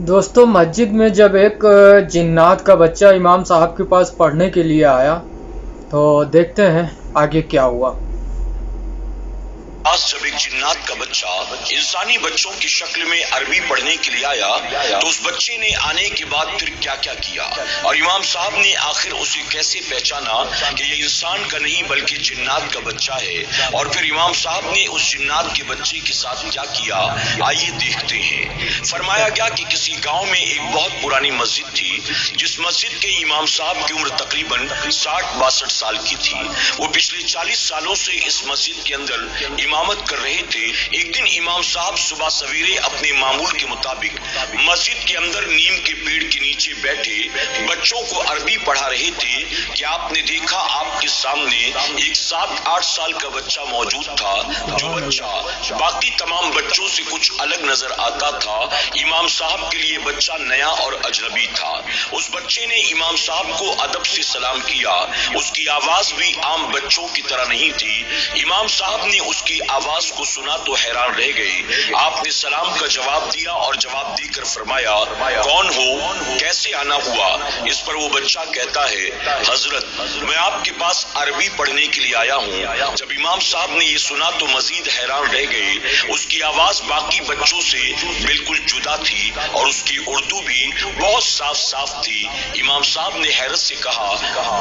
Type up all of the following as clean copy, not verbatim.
دوستوں، مسجد میں جب ایک جنات کا بچہ امام صاحب کے پاس پڑھنے کے لیے آیا تو دیکھتے ہیں آگے کیا ہوا۔ جب ایک جنات کا بچہ انسانی بچوں کی شکل میں عربی پڑھنے کے لیے آیا تو اس بچے نے آنے کے بعد پھر کیا کیا کیا اور امام صاحب نے آخر اسے کیسے پہچانا کہ یہ انسان کا نہیں بلکہ جنات کا بچہ ہے، اور پھر امام صاحب نے اس جنات کے بچے کے ساتھ کیا کیا، آئیے دیکھتے ہیں۔ فرمایا گیا کہ کسی گاؤں میں ایک بہت پرانی مسجد تھی، جس مسجد کے امام صاحب کی عمر تقریباً 60-62 سال کی تھی۔ وہ پچھلے 40 سالوں سے اس مسجد کے اندر امامت کر رہے تھے۔ ایک دن امام صاحب صبح سویرے اپنے معمول کے مطابق مسجد کے اندر نیم کے پیڑ کے نیچے بیٹھے بچوں کو عربی پڑھا رہے تھے کہ آپ نے دیکھا آپ کے سامنے ایک 7-8 سال کا بچہ موجود تھا، جو بچہ باقی تمام بچوں سے کچھ الگ نظر آتا تھا۔ امام صاحب کے لیے بچہ نیا اور اجنبی تھا۔ اس بچے نے امام صاحب کو ادب سے سلام کیا۔ اس کی آواز بھی عام بچوں کی طرح نہیں تھی۔ امام صاحب نے اس کی آواز کو سنا تو حیران رہ گئے۔ آپ نے سلام کا جواب دیا اور جواب دے کر فرمایا، کون ہو، کیسے آنا ہوا؟ اس پر وہ بچہ کہتا ہے، حضرت میں آپ کے پاس عربی پڑھنے کے لیے آیا ہوں۔ جب امام صاحب نے یہ سنا تو مزید حیران رہ گئے۔ اس کی آواز باقی بچوں سے بالکل جدا تھی اور اس کی اردو بھی بہت صاف تھی۔ امام صاحب نے حیرت سے کہا،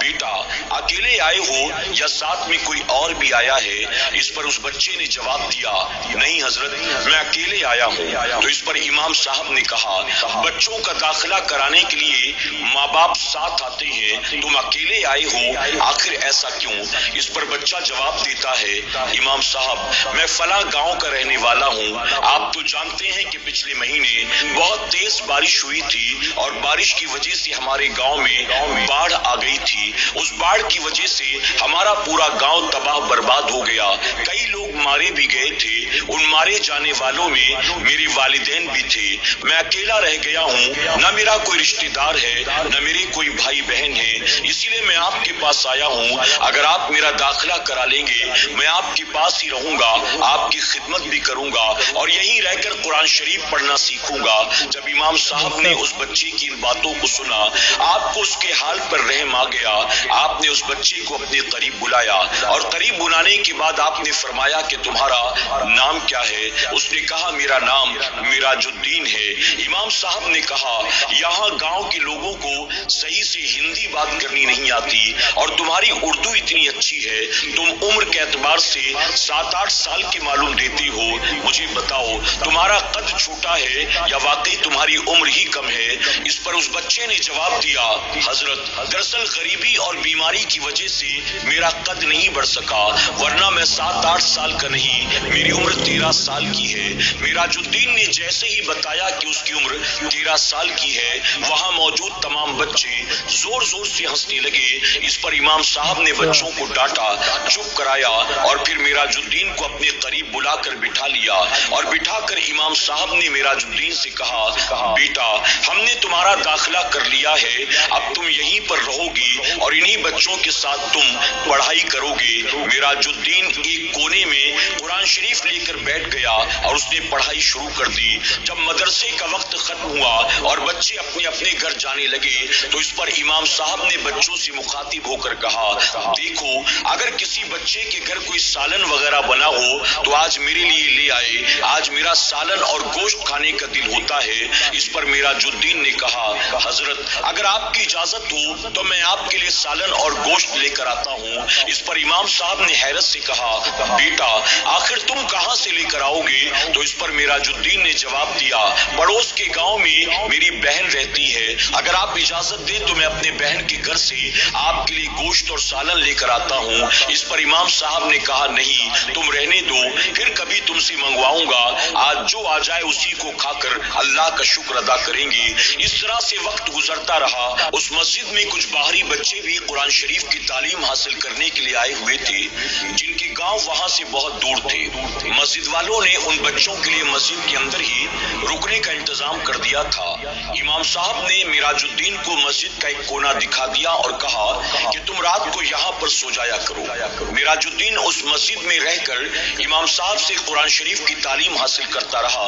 بیٹا اکیلے آئے ہو یا ساتھ میں کوئی اور بھی آیا ہے؟ اس پر اس بچے نے جواب دیا، نہیں حضرت میں اکیلے آیا ہوں۔ تو اس پر امام صاحب نے کہا، بچوں کا داخلہ کرانے کے لیے ماں باپ ساتھ آتے ہیں، تم اکیلے آئے ہو، آخر ایسا کیوں؟ اس پر بچہ جواب دیتا ہے، امام صاحب میں فلاں گاؤں کا رہنے والا ہوں۔ آپ تو جانتے ہیں کہ پچھلے مہینے بہت تیز بارش ہوئی تھی اور بارش کی وجہ سے ہمارے گاؤں میں باڑھ آ گئی تھی۔ اس باڑھ کی وجہ سے ہمارا پورا گاؤں تباہ برباد ہو گیا، کئی لوگ مارے بھی گئے تھے۔ ان مارے جانے والوں میں میرے والدین بھی تھے۔ میں اکیلا رہ گیا ہوں، نہ میرا کوئی رشتہ دار ہے نہ میرے کوئی بھائی بہن ہے، اسی لیے میں آپ کے پاس آیا ہوں۔ اگر آپ میرا داخلہ کرا لیں گے میں آپ کے پاس ہی رہوں گا، آپ کی خدمت بھی کروں گا اور یہیں رہ کر قرآن شریف پڑھنا سیکھوں گا۔ جب امام صاحب نے اس بچے کی ان باتوں کو سنا، آپ کو اس کے حال پر رحم آ گیا۔ آپ نے اس بچے کو اپنے قریب بلایا اور قریب بلانے کے بعد آپ نے فرمایا کہ تمہارا نام کیا ہے؟ اس نے کہا، میرا نام میراج الدین ہے۔ امام صاحب نے کہا، یہاں گاؤں کے لوگوں کو صحیح سے ہندی بات کرنی نہیں آتی اور تمہاری اردو اتنی اچھی ہے، تم عمر کے اعتبار سے 7-8 سال کے معلوم دیتی ہو، مجھے بتاؤ تمہارا قد چھوٹا ہے یا واقعی تمہاری عمر ہی کم ہے؟ اس پر اس بچے نے جواب دیا، حضرت دراصل غریبی اور بیماری کی وجہ سے میرا قد نہیں بڑھ سکا، ورنہ میں 7-8 سال کا نہیں، میری عمر 13 سال کی ہے۔ میراج الدین نے جیسے ہی بتایا کہ اس کی عمر 13 سال کی ہے، وہاں موجود تمام بچے زور سے ہنسنے لگے۔ اس پر امام صاحب نے بچوں کو ڈانٹا، چپ کرایا اور پھر میراج الدین کو اپنے قریب بلا کر بٹھا لیا اور بٹھا کر امام صاحب نے میراج الدین سے کہا، بیٹا ہم نے تمہارا داخلہ کر لیا ہے، اب تم یہیں پر رہو گی اور انہی بچوں کے ساتھ تم پڑھائی کرو گے۔ میراج الدین ایک کونے میں قرآن شریف لے کر بیٹھ گیا اور اس نے پڑھائی شروع کر دی۔ جب مدرسے کا وقت ختم ہوا اور بچے اپنے اپنے گھر جانے لگے تو اس پر امام صاحب نے بچوں سے مخاطب ہو کر کہا، دیکھو اگر کسی بچے کے گھر کوئی سالن وغیرہ بنا ہو تو آج میرے لیے لے آئے، آج میرا سالن اور گوشت کھانے کا دل ہوتا ہے۔ اس پر میراج الدین نے کہا، حضرت اگر آپ کی اجازت ہو تو میں آپ کے لیے سالن اور گوشت لے کر آتا ہوں۔ اس پر امام صاحب نے حیرت سے کہا، بیٹا آخر تم کہاں سے لے کر آؤ گے؟ تو اس پر میراج الدین نے جواب دیا، پڑوس کے گاؤں میں میری بہن رہتی ہے، اگر آپ اجازت دیں تو میں اپنے بہن کے گھر سے آپ کے لیے گوشت اور سالن لے کر آتا ہوں۔ اس پر امام صاحب نے کہا، نہیں تم رہنے دو، پھر کبھی تم سے منگواؤں گا، آج جو آ جائے اسی کو کھا کر اللہ کا شکر ادا کریں گے۔ اس طرح سے وقت گزرتا رہا۔ اس مسجد میں کچھ باہری بچے بھی قرآن شریف کی تعلیم حاصل کرنے کے لیے آئے ہوئے تھے، جن کے گاؤں وہاں سے بہت دور تھے۔ مسجد والوں نے ان بچوں کے لیے مسجد کے اندر ہی رکنے کا انتظام کر دیا تھا۔ امام صاحب نے میراج الدین کو مسجد کا ایک کونا دکھا دیا اور کہا کہ تم رات کو یہاں پر سو جایا کرو۔ میراج الدین اس مسجد میں رہ کر امام صاحب سے قرآن شریف کی تعلیم حاصل کرتا رہا۔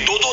2-2,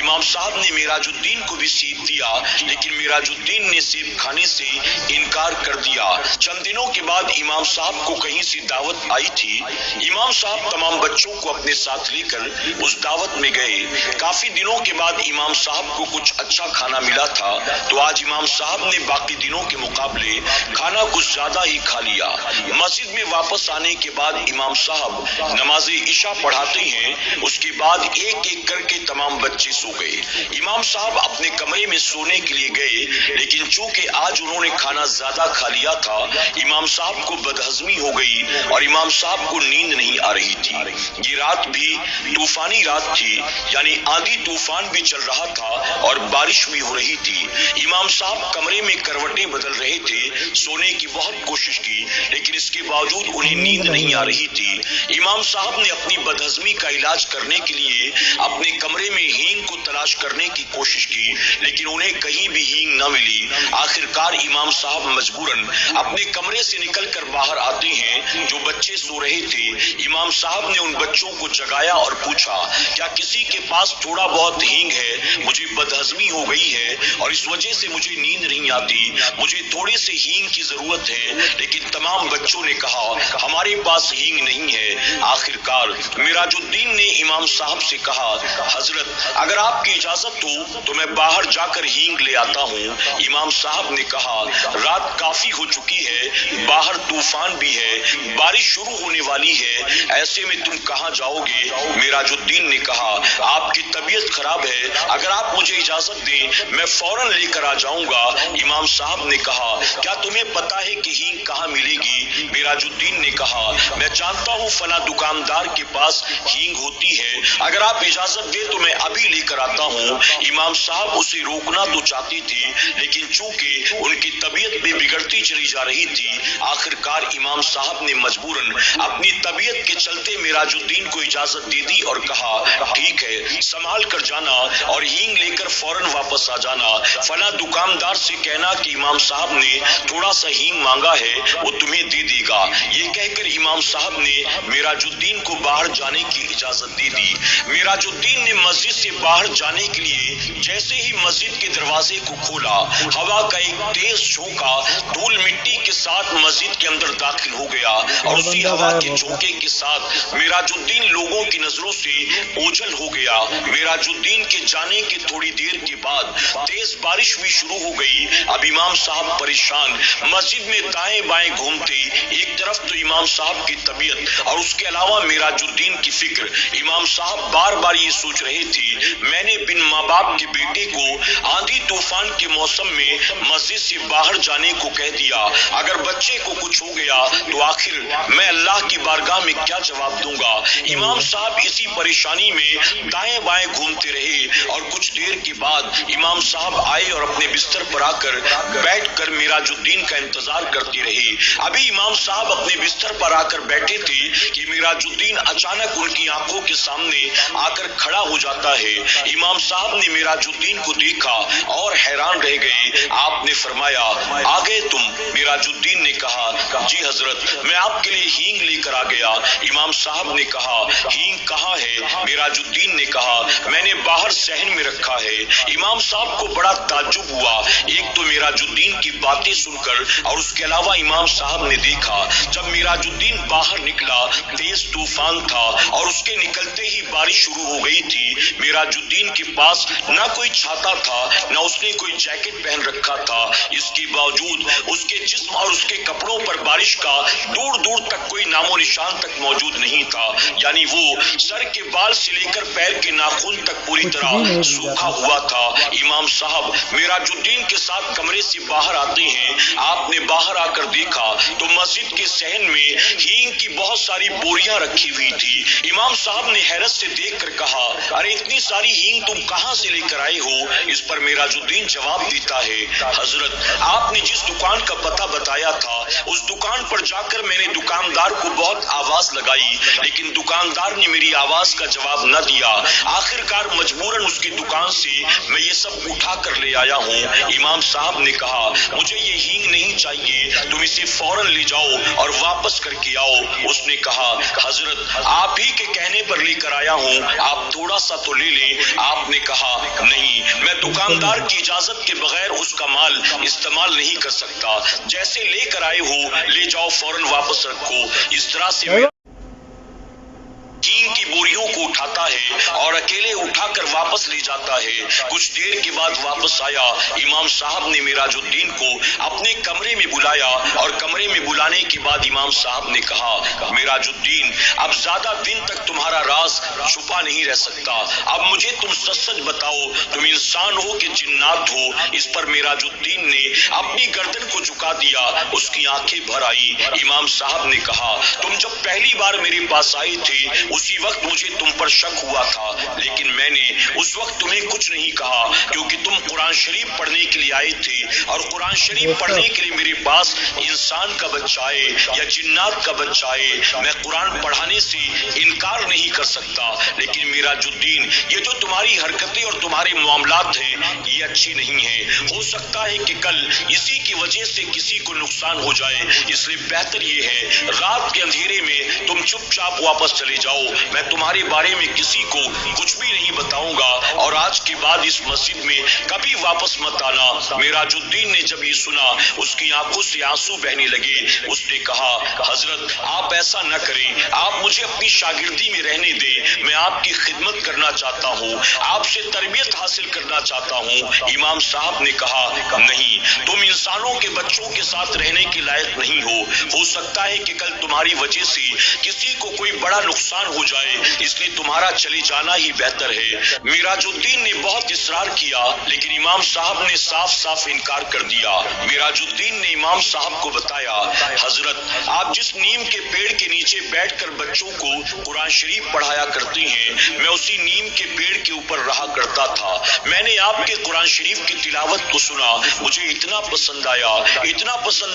امام صاحب نے معراج الدین کو بھی سیب دیا، لیکن معراج الدین نے سیب کھانے سے انکار کر دیا۔ چند دنوں کے بعد امام صاحب کو کہیں سے دعوت آئی تھی۔ امام صاحب تمام بچوں کو اپنے ساتھ لے کر اس دعوت میں گئے۔ کافی دنوں کے بعد امام صاحب کو کچھ اچھا کھانا ملا تھا، تو آج امام صاحب نے باقی دنوں کے مقابلے کھانا کچھ زیادہ ہی کھا لیا۔ مسجد میں واپس آنے کے بعد امام صاحب نماز عشاء پڑھاتے ہیں، اس کے بعد ایک ایک کر کے تمام بچے سو گئے۔ امام صاحب اپنے کمرے میں سونے کے لیے گئے، لیکن چونکہ آج انہوں نے کھانا زیادہ کھا لیا تھا، امام صاحب کو بدہضمی ہو گئی اور امام صاحب کو نیند نہیں آ رہی تھی۔ یہ رات بھی طوفانی رات تھی، یعنی آندھی طوفان بھی چل رہا تھا اور بارش بھی ہو رہی تھی۔ امام صاحب کمرے میں کروٹیں بدل رہے تھے، سونے کی بہت کوشش کی، لیکن اس کے باوجود انہیں نیند نہیں آ رہی تھی۔ امام صاحب نے اپنی بدہضمی کا علاج کرنے کے لیے اپنے کمرے میں ہینگ کو تلاش کرنے کی کوشش کی، لیکن انہیں کہیں بھی ہینگ نہ ملی۔ آخر کار امام صاحب مجبوراً اپنے کمرے سے نکل کر باہر آتے ہیں۔ جو بچے سو رہے تھے، امام صاحب نے ان بچوں کو جگایا اور پوچھا، کیا کسی کے پاس تھوڑا بہت ہینگ ہے؟ مجھے بدہضمی ہو گئی ہے اور اس وجہ سے مجھے نیند نہیں آتی، مجھے تھوڑے سے ہینگ کی ضرورت ہے۔ لیکن تمام بچوں نے کہا، ہمارے پاس ہینگ نہیں ہے۔ آخر کار معراج الدین نے امام صاحب سے کہا، حضرت اگر آپ کی اجازت ہو تو میں باہر جا کر ہینگ لے آتا ہوں۔ امام صاحب نے کہا، رات کافی ہو چکی ہے، باہر طوفان بھی ہے، بارش شروع ہونے والی ہے، ایسے میں تم کہاں جاؤ گے؟ معراج الدین نے کہا، آپ کی طبیعت خراب ہے، اگر آپ مجھے اجازت دیں میں فوراً لے کر آ جاؤں گا۔ امام صاحب نے کہا، کیا تمہیں پتا ہے کہ ہینگ کہاں ملے گی؟ معراج الدین نے کہا، میں جانتا ہوں فلاں دکاندار کے پاس ہینگ ہوتی ہے، اگر آپ اجازت دیں تو میں ابھی لے کر آتا ہوں۔ امام صاحب اسے روکنا تو چاہتی تھی، لیکن چونکہ ان کی طبیعت بھی بگڑتی چلی جا رہی تھی، آخر کار امام صاحب نے مجبوراً اپنی طبیعت کے چلتے معراج الدین کو اجازت دے دی اور کہا، ٹھیک ہے، سنبھال کر جانا اور ہینگ لے کر فوراً واپس آ جانا۔ فلاں دکاندار سے کہنا کہ امام صاحب نے تھوڑا سا ہینگ مانگا ہے، وہ تمہیں دے دے گا۔ یہ کہہ کر امام صاحب نے معراج الدین کو باہر جانے کی اجازت دے دی۔ معراج الدین نے مسجد سے باہر جانے کے لیے جیسے ہی مسجد کے دروازے کو کھولا، ہوا کا ایک تیز جھونکا دھول مٹی کے ساتھ مسجد کے اندر داخل ہو گیا، اور اسی ہوا کے جھونکے کے ساتھ معراج الدین لوگوں کی نظروں سے اوجھل ہو گیا۔ معراج الدین کے جانے کے تھوڑی دیر کے بعد تیز بارش بھی شروع ہو گئی۔ اب امام صاحب پریشان مسجد میں دائیں بائیں گھومتے، ایک طرف تو امام صاحب کی طبیعت اور اس کے علاوہ معراج الدین کی فکر۔ امام صاحب بار بار یہ سوچ رہے تھے، میں نے بن ماں باپ کے بیٹے کو آندھی طوفان کے موسم میں مسجد سے باہر جانے کو کہہ دیا، اگر بچے کو کچھ ہو گیا تو آخر میں اللہ کی بارگاہ میں کیا جواب دوں گا؟ امام صاحب اسی پریشانی میں دائیں بائیں گھومتے رہے، اور کچھ دیر کے بعد امام صاحب آئے اور اپنے بستر پر آ کر بیٹھ کر معراج الدین کا انتظار کرتے رہے۔ ابھی امام صاحب اپنے بستر پر آ کر بیٹھے تھے کہ معراج الدین اچانک ان کی آنکھوں کے سامنے آ کر کھڑا ہو جاتا ہے۔ امام صاحب نے معراج الدین کو دیکھا اور حیران رہ گئے۔ آپ نے فرمایا، آ گئے تم؟ معراج الدین نے کہا، جی حضرت، میں آپ کے لیے ہینگ لے کر آ گیا۔ امام صاحب نے کہا، ہینگ کہاں ہے؟ معراج الدین نے کہا، میں نے باہر صحن میں رکھا ہے۔ امام صاحب کو بڑا تعجب ہوا، ایک تو معراج الدین کی باتیں سن کر، اور اس کے علاوہ امام صاحب نے دیکھا جب معراج الدین باہر نکلا تیز طوفان تھا اور اس کے نکلتے ہی بارش شروع ہو گئی تھی۔ معراج الدین کے پاس نہ کوئی چھاتا تھا، نہ اس نے کوئی جیکٹ پہن رکھا تھا، اس کے باوجود اس کے جسم اور اس کے کپڑوں پر بارش کا دور دور تک کوئی نام و نشان تک موجود نہیں تھا، یعنی وہ سر کے بال سے لے کر پیر کے ناخن تک پوری طرح سوکھا ہوا تھا۔ امام صاحب معراج الدین کے ساتھ کمرے سے باہر آتے ہیں۔ آپ نے باہر آ کر دیکھا تو مسجد کے صحن میں ہینگ کی بہت ساری بوریاں رکھی ہوئی تھی۔ امام صاحب نے حیرت سے دیکھ کر کہا، ارے اتنی ساری ہینگ تم کہاں سے لے کر آئے ہو؟ اس پر معراج الدین جواب دیتا ہے، حضرت آپ نے جس دکان کا پتہ بتایا تھا اس دکان پر جا کر میں نے دکاندار کو بہت آواز لگائی، لیکن دکاندار نے میری آواز کا جواب نہ دیا۔ آخر کار مجبوراً اس کی دکان سے میں یہ سب اٹھا کر لے آیا ہوں۔ امام صاحب نے کہا مجھے یہ ہینگ نہیں چاہیے، تم اسے فوراً لے جاؤ اور واپس کر کے آؤ۔ اس نے کہا حضرت آپ ہی کے کہنے پر لے کر آیا ہوں، آپ تھوڑا سا تو لے لیں۔ آپ نے کہا نہیں، میں دکاندار کی اجازت کے بغیر اس کا مال استعمال نہیں کر سکتا، جیسے لے کر آئے ہو لے جاؤ، فوراً واپس رکھو۔ اس طرح سے ہینگ کی بوریوں کو اٹھاتا ہے اور اکیلے اٹھا کر واپس لے جاتا ہے۔ کچھ دیر کے بعد واپس آیا۔ امام صاحب نے معراج الدین کو اپنے کمرے میں بلایا اور کمرے میں بلانے کے بعد امام صاحب نے کہا معراج الدین اب زیادہ دن تک تمہارا راز چھپا نہیں رہ سکتا، اب مجھے تم سچ سچ بتاؤ تم انسان ہو کہ جنات ہو۔ اس پر معراج الدین نے اپنی گردن کو جھکا دیا، اس کی آنکھیں بھر آئی۔ امام صاحب نے کہا تم جب پہلی بار میرے پاس آئے تھے اسی وقت مجھے تم پر شک ہوا تھا، لیکن میں نے اس وقت تمہیں کچھ نہیں کہا کیونکہ تم قرآن شریف پڑھنے کے لیے آئے تھے، اور قرآن شریف پڑھنے کے لیے میرے پاس انسان کا بچہ آئے یا جنات کا بچہ آئے، میں قرآن پڑھانے سے انکار نہیں کر سکتا۔ لیکن معراج الدین یہ جو تمہاری حرکتیں اور تمہارے معاملات ہیں یہ اچھی نہیں ہیں، ہو سکتا ہے کہ کل اسی کی وجہ سے کسی کو نقصان ہو جائے، اس لیے بہتر یہ ہے رات کے اندھیرے میں تم چپ چاپ واپس چلے جاؤ، میں تمہارے بارے میں کسی کو کچھ بھی نہیں بتاؤں گا اور آج کے بعد اس مسجد میں کبھی واپس مت آنا۔ معراج الدین نے جب یہ سنا اس کی آنکھوں سے آنسو بہنے لگے۔ اس نے کہا حضرت آپ ایسا نہ کریں، آپ مجھے اپنی شاگردی میں رہنے دیں، میں آپ کی خدمت کرنا چاہتا ہوں، آپ سے تربیت حاصل کرنا چاہتا ہوں۔ امام صاحب نے کہا نہیں، تم انسانوں کے بچوں کے ساتھ رہنے کے لائق نہیں ہو سکتا ہے کہ کل تمہاری وجہ سے کسی کو کوئی بڑا نقصان ہو جائے، اس لیے تمہارا چلے جانا ہی بہتر ہے۔ معراج الدین نے بہت اصرار کیا لیکن امام صاحب نے صاف صاف انکار کر دیا۔ معراج الدین نے امام صاحب کو بتایا حضرت آپ جس نیم کے پیڑ کے نیچے بیٹھ کر بچوں کو قرآن شریف پڑھایا کرتے ہیں میں اسی نیم کے پیڑ کے اوپر رہا کرتا تھا، میں نے آپ کے قرآن شریف کی تلاوت کو سنا، مجھے اتنا پسند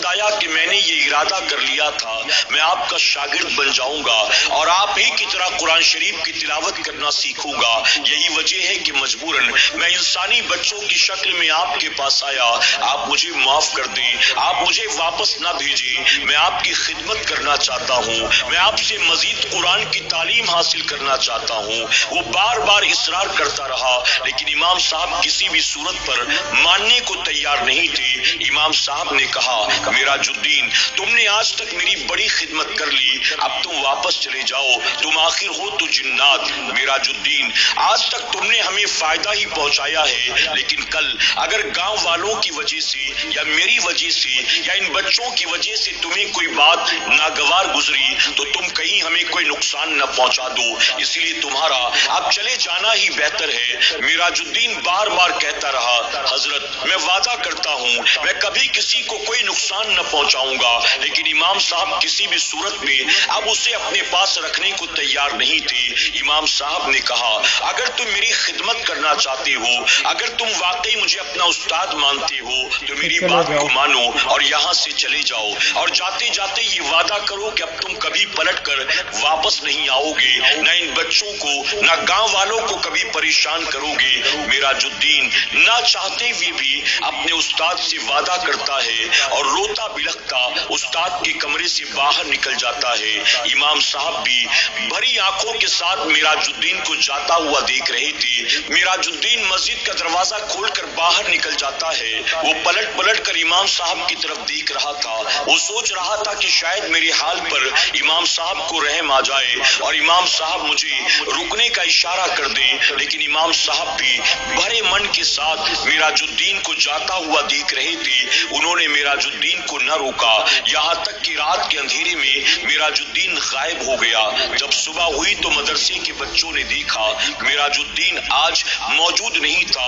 آیا کہ میں نے یہ ارادہ کر لیا تھا میں آپ کا شاگرد بن جاؤں گا اور آپ ہی کی طرح قرآن شریف کی تلاوت کرنا سیکھوں گا۔ یہی وجہ ہے کہ مجبوراً میں انسانی بچوں کی شکل میں آپ کے پاس آیا، آپ مجھے معاف کر دیں، آپ مجھے واپس نہ بھیجیں، میں آپ کی خدمت کرنا چاہتا ہوں، میں آپ سے مزید قرآن کی تعلیم حاصل کرنا چاہتا ہوں۔ وہ بار بار اصرار کرتا رہا لیکن امام صاحب کسی بھی صورت پر ماننے کو تیار نہیں تھے۔ امام صاحب نے کہا معراج الدین تم نے آج تک میری بڑی خدمت کر لی، اب تم واپس چلے جاؤ، تم آخر ہو تو جنات۔ معراج الدین آج تک تم نے ہمیں فائدہ ہی پہنچایا ہے، لیکن کل اگر گاؤں والوں کی وجہ سے یا میری وجہ سے یا ان بچوں کی وجہ سے تمہیں کوئی بات ناگوار گزری تو تم کہیں ہمیں کوئی نقصان نہ پہنچا دو، اس لیے تمہارا اب چلے جانا ہی بہتر ہے۔ معراج الدین بار بار کہتا رہا حضرت میں وعدہ کرتا ہوں میں کبھی کسی کو کوئی نقصان نہ پہنچاؤں گا، لیکن امام صاحب کسی بھی صورت میں اب اسے اپنے پاس رکھنے کو تیار نہیں تھے۔ امام صاحب نے کہا اگر تم میری خدمت کرنا چاہتے ہو، اگر تم واقعی مجھے اپنا استاد مانتے ہو تو میری بات کو مانو اور یہاں سے چلے جاؤ، اور جاتے جاتے یہ وعدہ کرو کہ اب تم کبھی پلٹ کر واپس نہیں آؤ گے، نہ ان بچوں کو نہ گاؤں والوں کو کبھی پریشان کرو گے۔ معراج الدین نہ چاہتے ہوئے بھی اپنے استاد سے وعدہ کرتا ہے اور روتا بلکتا استاد کے کمرے سے باہر نکل جاتا ہے۔ امام صاحب بھی بھری آنکھوں کے ساتھ معراج الدین کو جاتا ہوا دیکھ رہے تھے۔ معراج الدین مسجد کا دروازہ کھول کر باہر نکل جاتا ہے، وہ پلٹ پلٹ کر امام صاحب کی طرف دیکھ رہا تھا، وہ سوچ رہا تھا کہ شاید میرے حال پر امام صاحب کو رحم آ جائے اور امام صاحب مجھے رکنے کا اشارہ کر دیں، لیکن امام صاحب بھی بھرے من کے ساتھ معراج الدین کو جاتا ہوا دیکھ رہے تھے۔ انہوں نے معراج الدین کو نہ روکا یہاں تک کہ رات کے اندھیرے میں معراج الدین غائب ہو گیا۔ جب صبح ہوئی تو مدرسے کے بچوں نے دیکھا معراج الدین آج موجود نہیں تھا،